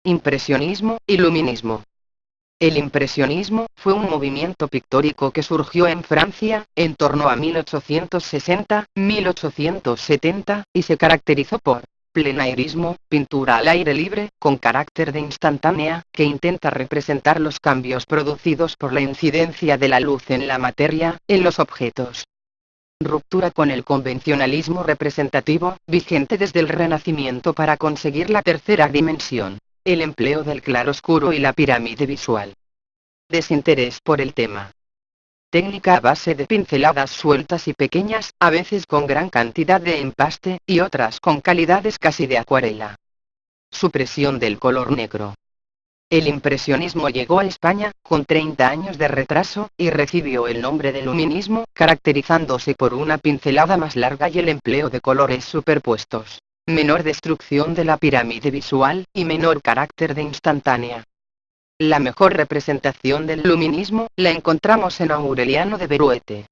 Impresionismo, Iluminismo. El impresionismo fue un movimiento pictórico que surgió en Francia, en torno a 1860-1870, y se caracterizó por plenairismo, pintura al aire libre, con carácter de instantánea, que intenta representar los cambios producidos por la incidencia de la luz en la materia, en los objetos. Ruptura con el convencionalismo representativo, vigente desde el Renacimiento para conseguir la tercera dimensión. El empleo del claroscuro y la pirámide visual. Desinterés por el tema. Técnica a base de pinceladas sueltas y pequeñas, a veces con gran cantidad de empaste, y otras con calidades casi de acuarela. Supresión del color negro. El impresionismo llegó a España, con 30 años de retraso, y recibió el nombre de luminismo, caracterizándose por una pincelada más larga y el empleo de colores superpuestos. Menor destrucción de la pirámide visual, y menor carácter de instantánea. La mejor representación del luminismo, la encontramos en Aureliano de Beruete.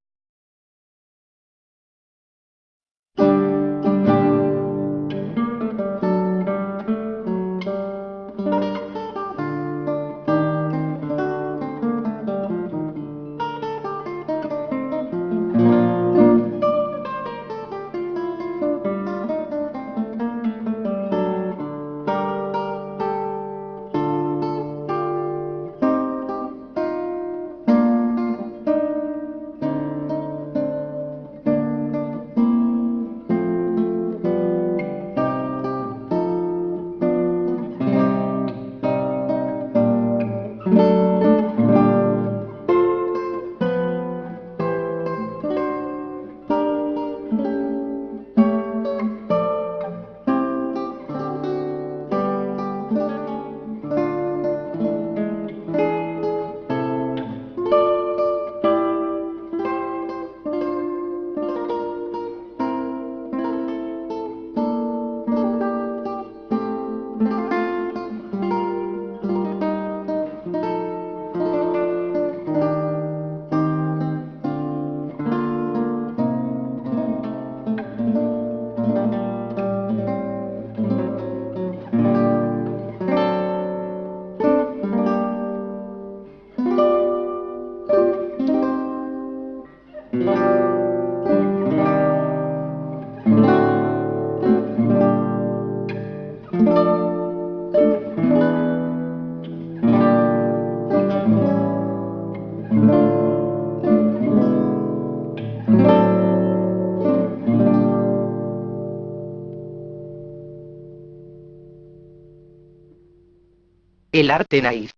El arte naif.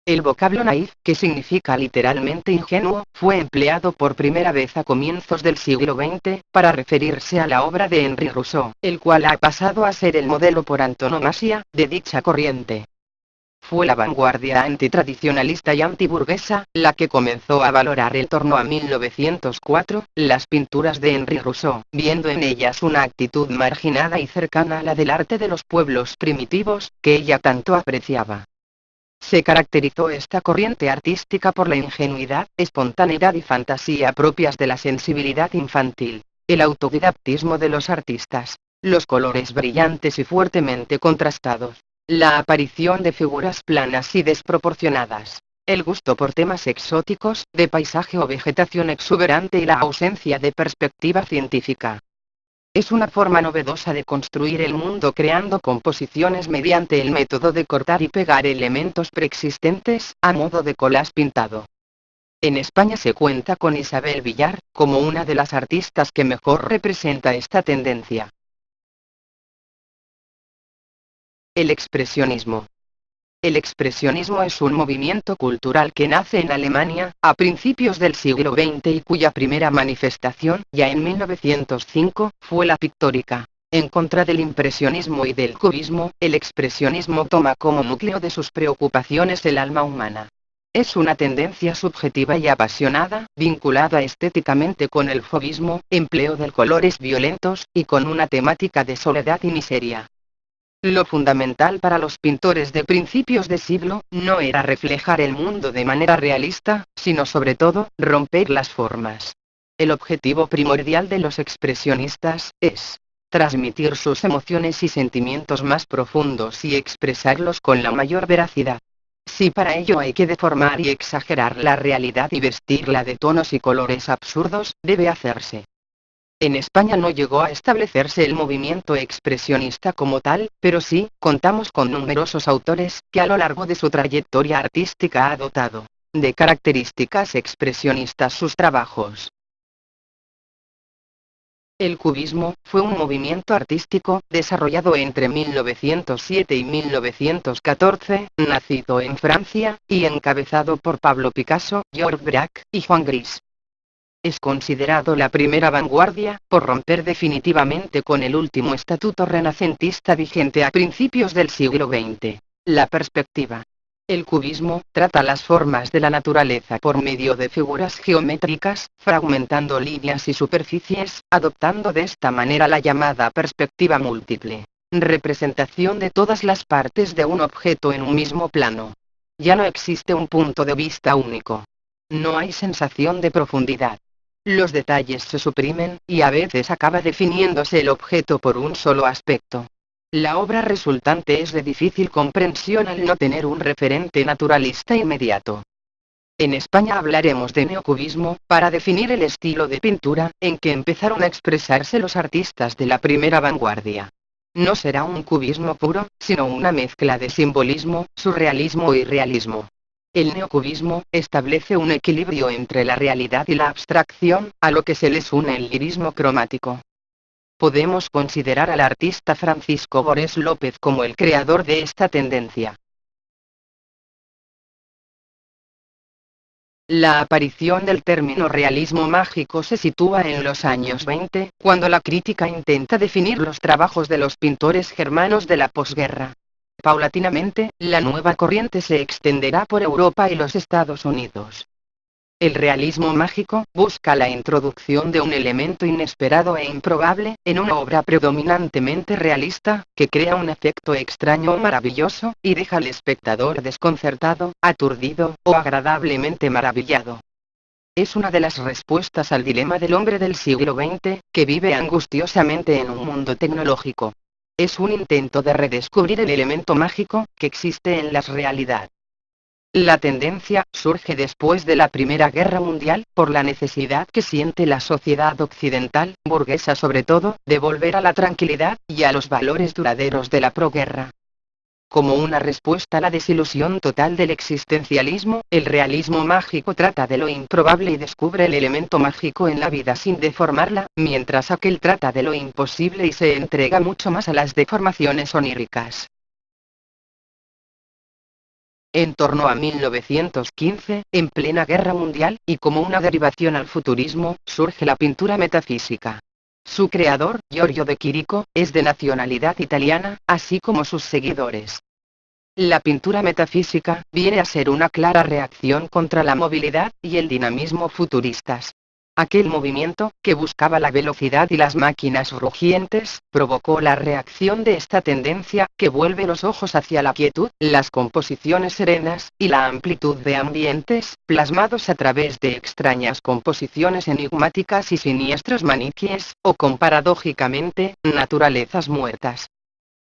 El vocablo naif, que significa literalmente ingenuo, fue empleado por primera vez a comienzos del siglo XX, para referirse a la obra de Henri Rousseau, el cual ha pasado a ser el modelo por antonomasia, de dicha corriente. Fue la vanguardia antitradicionalista y antiburguesa, la que comenzó a valorar en torno a 1904, las pinturas de Henri Rousseau, viendo en ellas una actitud marginada y cercana a la del arte de los pueblos primitivos, que ella tanto apreciaba. Se caracterizó esta corriente artística por la ingenuidad, espontaneidad y fantasía propias de la sensibilidad infantil, el autodidactismo de los artistas, los colores brillantes y fuertemente contrastados, la aparición de figuras planas y desproporcionadas, el gusto por temas exóticos, de paisaje o vegetación exuberante y la ausencia de perspectiva científica. Es una forma novedosa de construir el mundo creando composiciones mediante el método de cortar y pegar elementos preexistentes, a modo de collage pintado. En España se cuenta con Isabel Villar, como una de las artistas que mejor representa esta tendencia. El expresionismo. El expresionismo es un movimiento cultural que nace en Alemania, a principios del siglo XX y cuya primera manifestación, ya en 1905, fue la pictórica. En contra del impresionismo y del cubismo, el expresionismo toma como núcleo de sus preocupaciones el alma humana. Es una tendencia subjetiva y apasionada, vinculada estéticamente con el fauvismo, empleo de colores violentos, y con una temática de soledad y miseria. Lo fundamental para los pintores de principios de siglo, no era reflejar el mundo de manera realista, sino sobre todo, romper las formas. El objetivo primordial de los expresionistas, es transmitir sus emociones y sentimientos más profundos y expresarlos con la mayor veracidad. Si para ello hay que deformar y exagerar la realidad y vestirla de tonos y colores absurdos, debe hacerse. En España no llegó a establecerse el movimiento expresionista como tal, pero sí, contamos con numerosos autores, que a lo largo de su trayectoria artística ha dotado de características expresionistas sus trabajos. El cubismo fue un movimiento artístico, desarrollado entre 1907 y 1914, nacido en Francia, y encabezado por Pablo Picasso, Georges Braque, y Juan Gris. Es considerado la primera vanguardia, por romper definitivamente con el último estatuto renacentista vigente a principios del siglo XX. La perspectiva. El cubismo trata las formas de la naturaleza por medio de figuras geométricas, fragmentando líneas y superficies, adoptando de esta manera la llamada perspectiva múltiple. Representación de todas las partes de un objeto en un mismo plano. Ya no existe un punto de vista único. No hay sensación de profundidad. Los detalles se suprimen, y a veces acaba definiéndose el objeto por un solo aspecto. La obra resultante es de difícil comprensión al no tener un referente naturalista inmediato. En España hablaremos de neocubismo, para definir el estilo de pintura, en que empezaron a expresarse los artistas de la primera vanguardia. No será un cubismo puro, sino una mezcla de simbolismo, surrealismo y realismo. El neocubismo establece un equilibrio entre la realidad y la abstracción, a lo que se les une el lirismo cromático. Podemos considerar al artista Francisco Borés López como el creador de esta tendencia. La aparición del término realismo mágico se sitúa en los años 20, cuando la crítica intenta definir los trabajos de los pintores germanos de la posguerra. Paulatinamente, la nueva corriente se extenderá por Europa y los Estados Unidos. El realismo mágico busca la introducción de un elemento inesperado e improbable, en una obra predominantemente realista, que crea un efecto extraño o maravilloso, y deja al espectador desconcertado, aturdido, o agradablemente maravillado. Es una de las respuestas al dilema del hombre del siglo XX, que vive angustiosamente en un mundo tecnológico. Es un intento de redescubrir el elemento mágico que existe en la realidad. La tendencia surge después de la Primera Guerra Mundial, por la necesidad que siente la sociedad occidental, burguesa sobre todo, de volver a la tranquilidad y a los valores duraderos de la proguerra. Como una respuesta a la desilusión total del existencialismo, el realismo mágico trata de lo improbable y descubre el elemento mágico en la vida sin deformarla, mientras aquel trata de lo imposible y se entrega mucho más a las deformaciones oníricas. En torno a 1915, en plena guerra mundial, y como una derivación al futurismo, surge la pintura metafísica. Su creador, Giorgio de Chirico, es de nacionalidad italiana, así como sus seguidores. La pintura metafísica viene a ser una clara reacción contra la movilidad y el dinamismo futuristas. Aquel movimiento, que buscaba la velocidad y las máquinas rugientes, provocó la reacción de esta tendencia, que vuelve los ojos hacia la quietud, las composiciones serenas, y la amplitud de ambientes, plasmados a través de extrañas composiciones enigmáticas y siniestros maniquíes, o con paradójicamente, naturalezas muertas.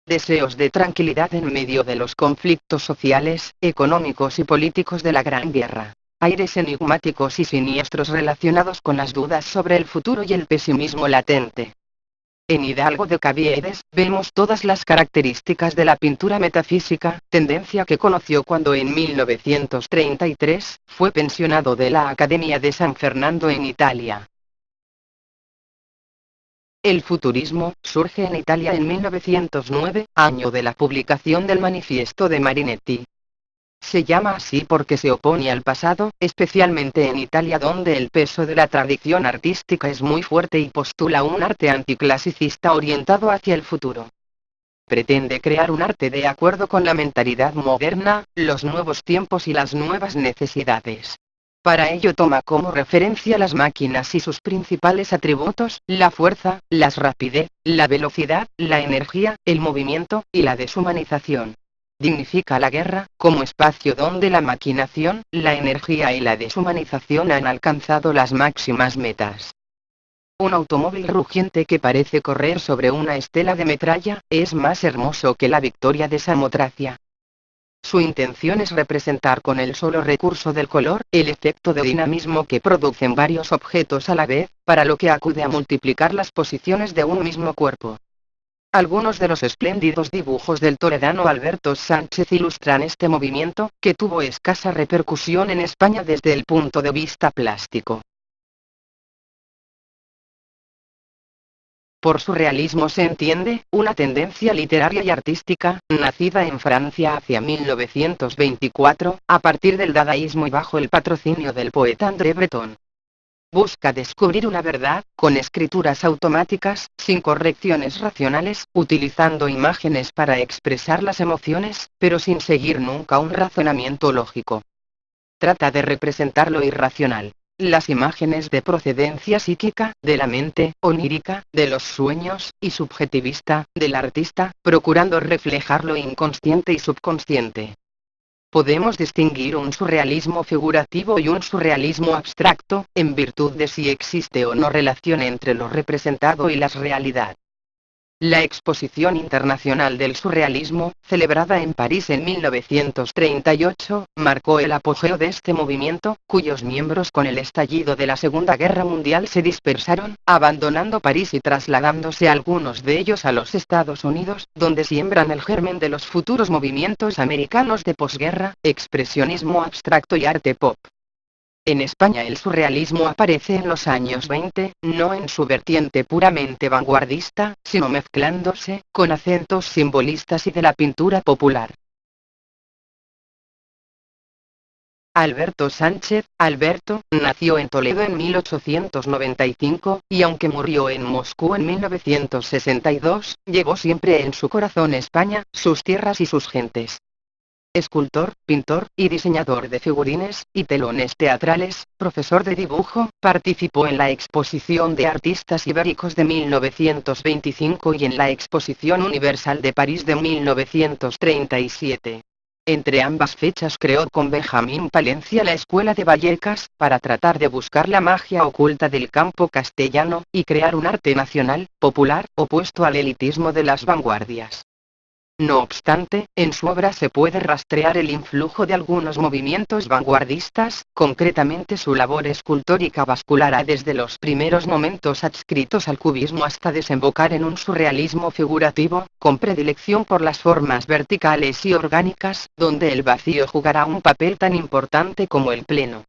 Deseos de tranquilidad en medio de los conflictos sociales, económicos y políticos de la Gran Guerra. Aires enigmáticos y siniestros relacionados con las dudas sobre el futuro y el pesimismo latente. En Hidalgo de Caviedes, vemos todas las características de la pintura metafísica, tendencia que conoció cuando en 1933, fue pensionado de la Academia de San Fernando en Italia. El futurismo surge en Italia en 1909, año de la publicación del Manifiesto de Marinetti. Se llama así porque se opone al pasado, especialmente en Italia donde el peso de la tradición artística es muy fuerte y postula un arte anticlasicista orientado hacia el futuro. Pretende crear un arte de acuerdo con la mentalidad moderna, los nuevos tiempos y las nuevas necesidades. Para ello toma como referencia las máquinas y sus principales atributos, la fuerza, la rapidez, la velocidad, la energía, el movimiento, y la deshumanización. Dignifica la guerra, como espacio donde la maquinación, la energía y la deshumanización han alcanzado las máximas metas. Un automóvil rugiente que parece correr sobre una estela de metralla, es más hermoso que la victoria de Samotracia. Su intención es representar con el solo recurso del color, el efecto de dinamismo que producen varios objetos a la vez, para lo que acude a multiplicar las posiciones de un mismo cuerpo. Algunos de los espléndidos dibujos del toledano Alberto Sánchez ilustran este movimiento, que tuvo escasa repercusión en España desde el punto de vista plástico. Por surrealismo se entiende, una tendencia literaria y artística, nacida en Francia hacia 1924, a partir del dadaísmo y bajo el patrocinio del poeta André Breton. Busca descubrir una verdad, con escrituras automáticas, sin correcciones racionales, utilizando imágenes para expresar las emociones, pero sin seguir nunca un razonamiento lógico. Trata de representar lo irracional. Las imágenes de procedencia psíquica, de la mente, onírica, de los sueños, y subjetivista, del artista, procurando reflejar lo inconsciente y subconsciente. Podemos distinguir un surrealismo figurativo y un surrealismo abstracto, en virtud de si existe o no relación entre lo representado y la realidad. La Exposición Internacional del Surrealismo, celebrada en París en 1938, marcó el apogeo de este movimiento, cuyos miembros con el estallido de la Segunda Guerra Mundial se dispersaron, abandonando París y trasladándose algunos de ellos a los Estados Unidos, donde siembran el germen de los futuros movimientos americanos de posguerra, expresionismo abstracto y arte pop. En España el surrealismo aparece en los años 20, no en su vertiente puramente vanguardista, sino mezclándose, con acentos simbolistas y de la pintura popular. Alberto Sánchez, Alberto, nació en Toledo en 1895, y aunque murió en Moscú en 1962, llevó siempre en su corazón España, sus tierras y sus gentes. Escultor, pintor, y diseñador de figurines, y telones teatrales, profesor de dibujo, participó en la Exposición de Artistas Ibéricos de 1925 y en la Exposición Universal de París de 1937. Entre ambas fechas creó con Benjamín Palencia la Escuela de Vallecas, para tratar de buscar la magia oculta del campo castellano, y crear un arte nacional, popular, opuesto al elitismo de las vanguardias. No obstante, en su obra se puede rastrear el influjo de algunos movimientos vanguardistas, concretamente su labor escultórica basculará desde los primeros momentos adscritos al cubismo hasta desembocar en un surrealismo figurativo, con predilección por las formas verticales y orgánicas, donde el vacío jugará un papel tan importante como el pleno.